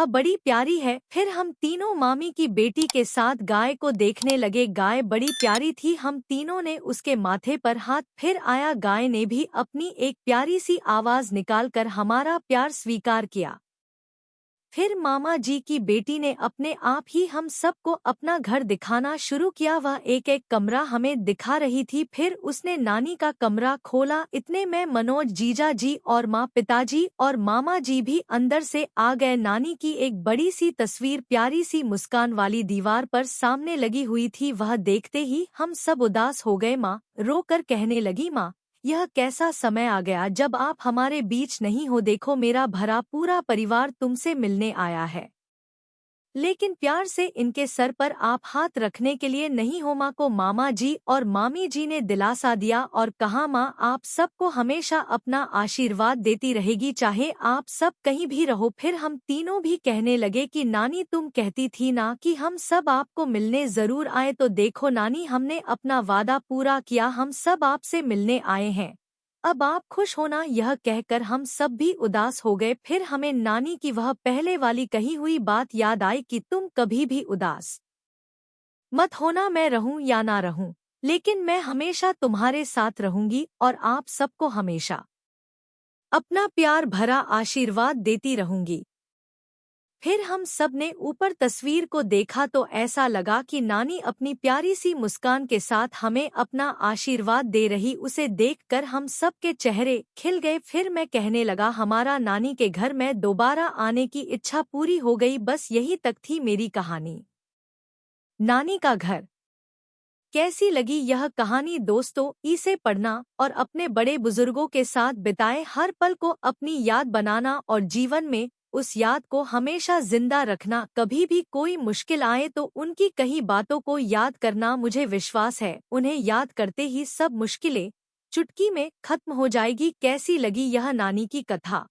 हाँ बड़ी प्यारी है। फिर हम तीनों मामी की बेटी के साथ गाय को देखने लगे। गाय बड़ी प्यारी थी। हम तीनों ने उसके माथे पर हाथ फिर आया। गाय ने भी अपनी एक प्यारी सी आवाज निकालकर हमारा प्यार स्वीकार किया। फिर मामा जी की बेटी ने अपने आप ही हम सबको अपना घर दिखाना शुरू किया। वह एक एक कमरा हमें दिखा रही थी। फिर उसने नानी का कमरा खोला। इतने में मनोज जीजा जी और माँ पिताजी और मामा जी भी अंदर से आ गए। नानी की एक बड़ी सी तस्वीर प्यारी सी मुस्कान वाली दीवार पर सामने लगी हुई थी। वह देखते ही हम सब उदास हो गए। माँ रोकर कहने लगी, माँ यह कैसा समय आ गया जब आप हमारे बीच नहीं हो। देखो मेरा भरा पूरा परिवार तुमसे मिलने आया है, लेकिन प्यार से इनके सर पर आप हाथ रखने के लिए नहीं हो। माँ को मामा जी और मामी जी ने दिलासा दिया और कहा, माँ आप सबको हमेशा अपना आशीर्वाद देती रहेगी, चाहे आप सब कहीं भी रहो। फिर हम तीनों भी कहने लगे कि नानी तुम कहती थी ना कि हम सब आपको मिलने जरूर आए, तो देखो नानी हमने अपना वादा पूरा किया, हम सब आपसे मिलने आए हैं। अब आप खुश होना। यह कहकर हम सब भी उदास हो गए। फिर हमें नानी की वह पहले वाली कही हुई बात याद आई कि तुम कभी भी उदास मत होना, मैं रहूं या ना रहूं, लेकिन मैं हमेशा तुम्हारे साथ रहूंगी और आप सबको हमेशा अपना प्यार भरा आशीर्वाद देती रहूंगी। फिर हम सब ने ऊपर तस्वीर को देखा तो ऐसा लगा कि नानी अपनी प्यारी सी मुस्कान के साथ हमें अपना आशीर्वाद दे रही। उसे देखकर हम सब के चेहरे खिल गए। फिर मैं कहने लगा, हमारा नानी के घर में दोबारा आने की इच्छा पूरी हो गई। बस यही तक थी मेरी कहानी। नानी का घर। कैसी लगी यह कहानी दोस्तों? इसे पढ़ना और अपने बड़े बुजुर्गों के साथ बिताए हर पल को अपनी याद बनाना और जीवन में उस याद को हमेशा जिंदा रखना। कभी भी कोई मुश्किल आए तो उनकी कही बातों को याद करना। मुझे विश्वास है उन्हें याद करते ही सब मुश्किलें चुटकी में खत्म हो जाएगी। कैसी लगी यह नानी की कथा?